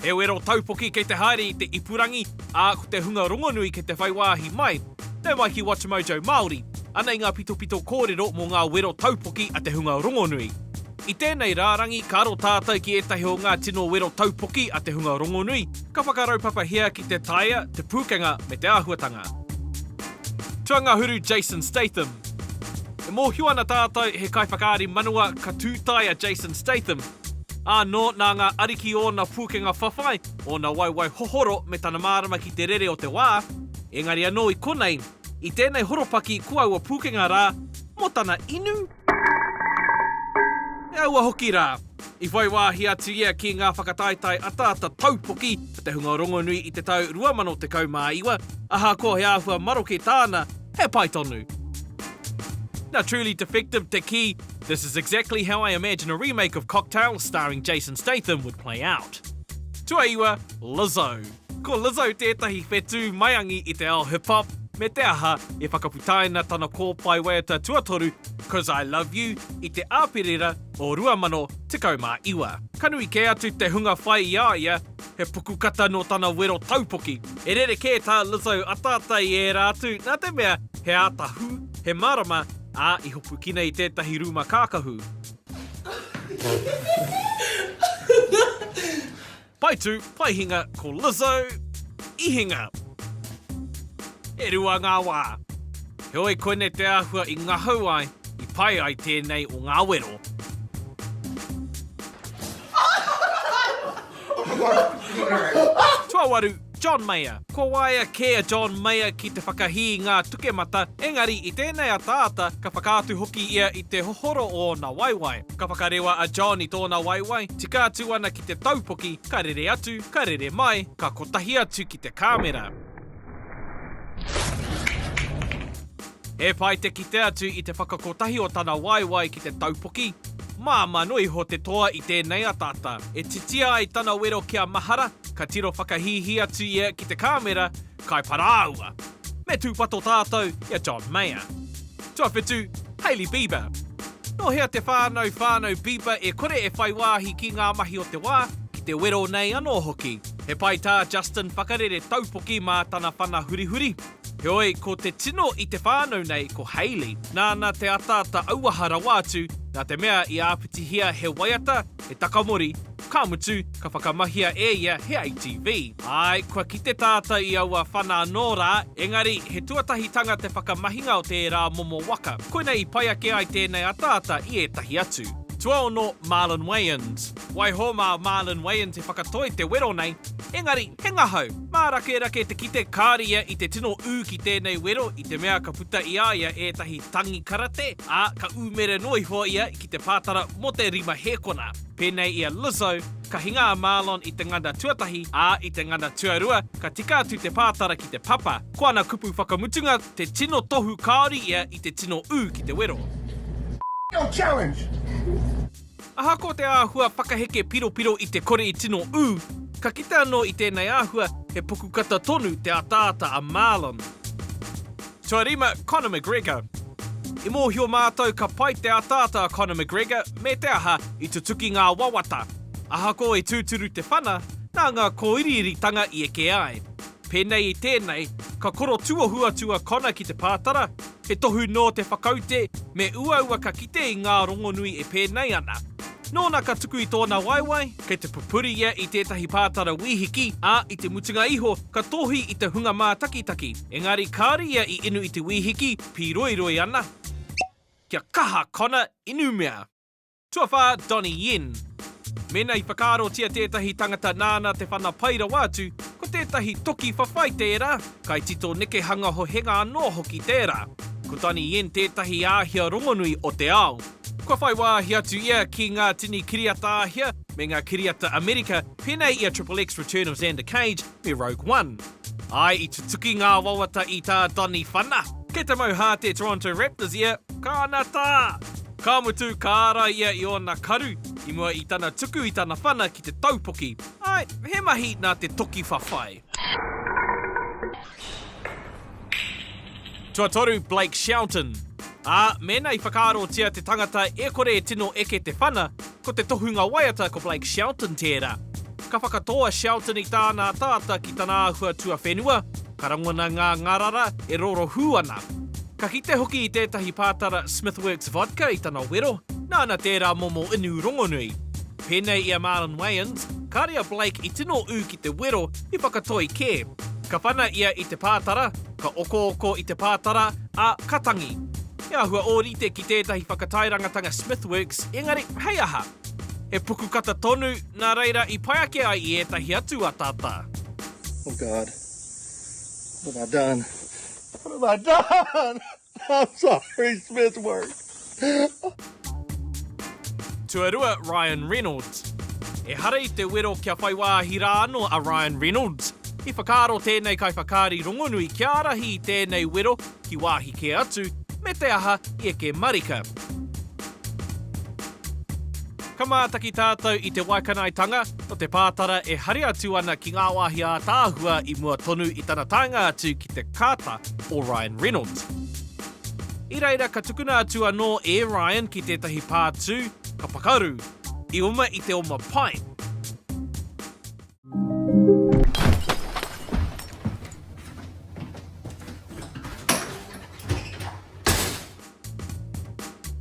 He wero taupoki kei te haere I te ipurangi, a ko te hunga rongonui kei te whaiwāhi mai. Nau mai ki Watch Mojo Māori, ana I ngā pito kōrero mō ngā wero taupoki a te hunga rongonui. I tēnei rārangi, ka aro tātou ki ētahi o ngā tino wero taupoki a te hunga rongonui, ka whakaraupapahia ki te taiea, te pūkenga me te auahatanga. Tuanga huru Jason Statham. E mōhio ana tātou he kaiwhakaari manua ka tūtaia Jason Statham. Anō nā ngā ariki o na pūkenga whawhai, o na waiwai hohoro me tana mārama ki te rere o te wā, engari anō I konei, I tēnei horopaki kua ua pūkenga rā, mo tana inu. E aua hoki rā, I waiwāhi atu ia ki ngā whakataitai atata taupoki te hunga rongonui I te tau 2019, aha ko he āhua maroke tāna, he paitonu. Now truly defective te ki, this is exactly how I imagine a remake of Cocktail starring Jason Statham would play out. Tuaiwa, Lizzo. Ko Lizzo tētahi whetū maiangi I te ao hip-hop, me te aha e whakaputaina tana kōpai waiata tuatoru, Cause I Love You, I te āpirira o 2019. Kanui ke atu te hunga whai ia, he pukukata no tana wero taupoki. E rere kē tā Lizzo atatai e rātu, nā te mea he ātahu, he marama, a I hopu kina I tētahi rūma kākahu. Paitu, paihinga ko Lizzo, ihinga. E rua ngā wā. He oi koene te āhua I ngā hauai, I pai ai tēnei o ngā wero. Tuawaru, John Mayer. Ko waia kea John Mayer ki te whakahi ngā tukemata, engari I tēnei a tāta ka whakātu hoki ia I te hohoro o na waiwai. Ka whakarewa a John I tōna waiwai, tika atu ana ki te taupoki, ka rere atu, ka rere mai, ka kotahi atu ki te kāmera. E pai te kite atu I te whakakotahi o tana waiwai ki te taupoki. Māma nui ho te toa I tēnei a tāta. E titia ai tana wero kia mahara, ka tiro whakahihi atu ia ki te kāmera, kai paraua. Me tūpato tātou ia John Mayer. Tuawhetu, Hailey Bieber. No hea te whānau Bieber e kore e whaiwāhi ki ngā mahi o te wā, ki te wero nei anō hoki. He pai tā Justin whakarere taupoki mā tana whana hurihuri. He oi, ko te tino I te whānau nei ko Hailey. Nāna te atata auahara wātu, nā te mea I āpitihia he waiata, he takamori, ka mutu, ka whakamahia e ia he ATV. Ai, kua ki te tāta I aua whana anō rā, engari he tuatahitanga te whakamahinga o te rā momo waka. Koina I pai ake ai tēnei a tāta I ētahi atu. Tua ono Marlon Wayans. Waiho mā Marlon Wayans e whakatoi te wero nei, engari he ngahau. Mā rake te kite kāria I te tino ū ki tēnei wero I te mea ka puta I a ia ētahi tangi karate, a ka ūmere noi hoa ia ki te pātara mo te rima hekona. Pēnei ia Lizzo, ka hinga a Marlon I te ngana tuatahi, a I te ngana tuarua, ka tika atu te pātara ki te papa. Ko ana kupu whakamutunga te tino tohu kāori ia I te tino ū ki te wero. No challenge! Aha ko te āhua whakaheke piro I te kore I tino ū, ka kite anō I tēnei āhua he pukukata tonu te atata a Marlon. Tua rima, Conor McGregor. I mōhio mātou ka pai te atata a Conor McGregor me te aha I tutuki ngā wawata. Aha ko e tūturu te whana, nā ngā kōiriritanga I eke ai. Pēnei I tēnei, ka koro tuahuatua Conor ki te pātara, he tohu nō te whakaute, me uaua ka kite I ngā rongonui e pēnei ana. Nōna ka tuku I tōna waiwai, kei te pupuri ia I tētahi pātara wihiki, a I te mutunga iho, ka tohi I te hunga mā takitaki. Engari kāri ia I inu I te wihiki, pi roiroi ana. Kia kaha Conor inu mea. Tuawha Donnie Yen. Mena I whakaaro tia tētahi tangata nāna te whana paira wātu, ko tētahi toki whawhai tērā, kai tito neke hanga ho henga anō hoki tērā. Ko Donnie Yen tētahi āhia rongonui o te ao. Kua whaiwāhi atu ia ki ngā tini kiriata āhia, me ngā kiriata Amerika, pēnei ia Triple X Return of Xander Cage, me Rogue One. Ai I tutuki ngā wawata I tā Donnie whana. Kei te mauhā te Toronto Raptors ia, kānata! Ka mutu ka ara ia I ona karu, I mua I tana tuku I tana whana ki te taupoki. Ai, he mahi nā te toki whawhai. Tuatoru Blake Shelton. Mena I whakaaro tia te tangata e kore e tino eke te whana, ko te tohunga waiata ko Blake Shelton tērā. Ka whakatoa Shelton I tāna tāta ki tāna āhua tua whenua, ka rangona ngā ngarara e roro hu ana. Ka kite hoki I tētahi pātara Smithworks vodka I tāna wero, nāna tērā momo inu rongonui. Pēnei ia Marlon Wayans, kāria Blake I tino ki te wero I whakatoi kē. Ka whana ia I te pātara, ka oko I te pātara, a katangi. E ahua ōrite ki tētahi whakatairangatanga Smithworks, engari hei aha. He puku kata tonu, nā reira I pai ake ai I ētahi atu a tāta. Oh God. What have I done? What have I done? I'm sorry, Smithworks. Tuarua Ryan Reynolds. E hara I te wero kia whai wāhira anō a Ryan Reynolds. I whakaro tēnei kai whakari rongonui kia arahi I tēnei wero ki wāhi ke atu, me te aha I eke marika. Ka mātaki tātou I te waikanaitanga o te pātara e hari atu ana ki ngā wāhi a tāhua I mua tonu I tana taenga atu ki te kāta o Ryan Reynolds. I reira ka tukuna atu anō e Ryan ki tētahi pātū, ka pakaru, I uma I te oma pai.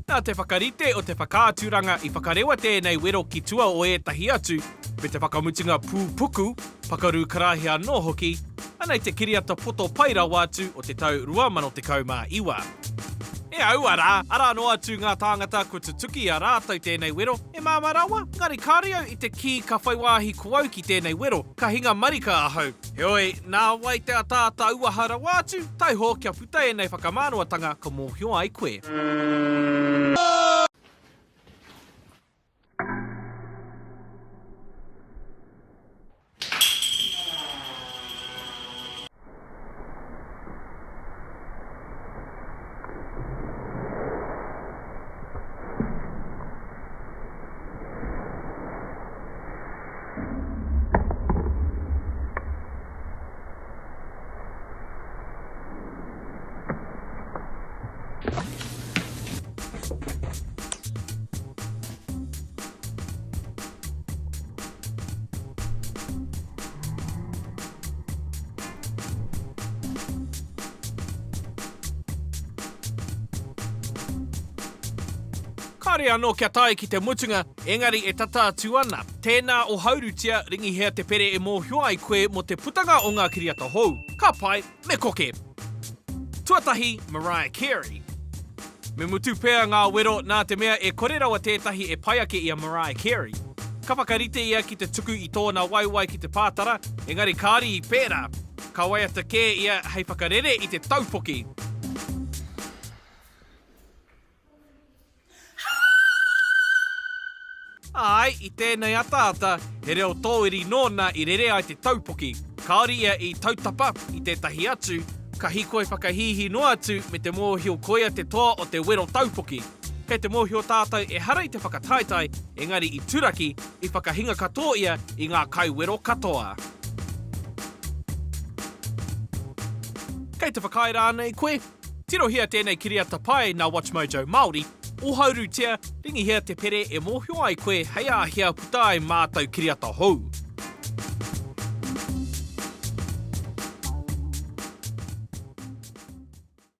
Nā te whakarite o te whakāturanga I whakarewa tēnei wero ki tua o ētahi atu, me te whakamutinga pūpuku, pakaru karahi anō hoki, anei te kiriata poto paira wātu o te tau 2021. E au ara no atu ngā tāngata ko te tuki a rātou tēnei wero, e māmarawa, ngari kāriau I te ki ka whaiwāhi kuau ki tēnei wero, ka hinga marika ahau. Heoi, nā wai te a tāta auahara wātu, taiho kia puta e nei whakamānoatanga ka mōhio ai koe. Kāre anō kia tae ki te mutunga, engari e tata atu ana. Tēnā o haurutia ringi hea te pere e mōhio ai koe mo te putanga o ngā kiriata hou. Ka pai, me koke. Tuatahi, Mariah Carey. Me mutu pēr ngā wero nā te mea e korerawa tētahi e pai ake I a Mariah Carey. Ka whakarite ia ki te tuku I tōna waiwai ki te pātara, engari kāri I pērā. Ka waiata kē ia hei whakarere I te taupoki. Ai, I tēnei a tāta, he reo tōiri nōna I rere ai te taupoki. Kāri ia I tautapa I tētahi atu, ka hikoi whakahihi no atu me te mōhio koia te toa o te wero taupoki. Kei te mōhio tātou e hara I te whakataitai, engari I turaki, I whakahinga katoa ia I ngā kai wero katoa. Kei te whakaira nei koe, tirohia tēnei kiriata pai nā Watch Mojo Māori, o haurutia, ringi hea te pere e mōhio ai koe hei ahia putai mātou kiriata hou.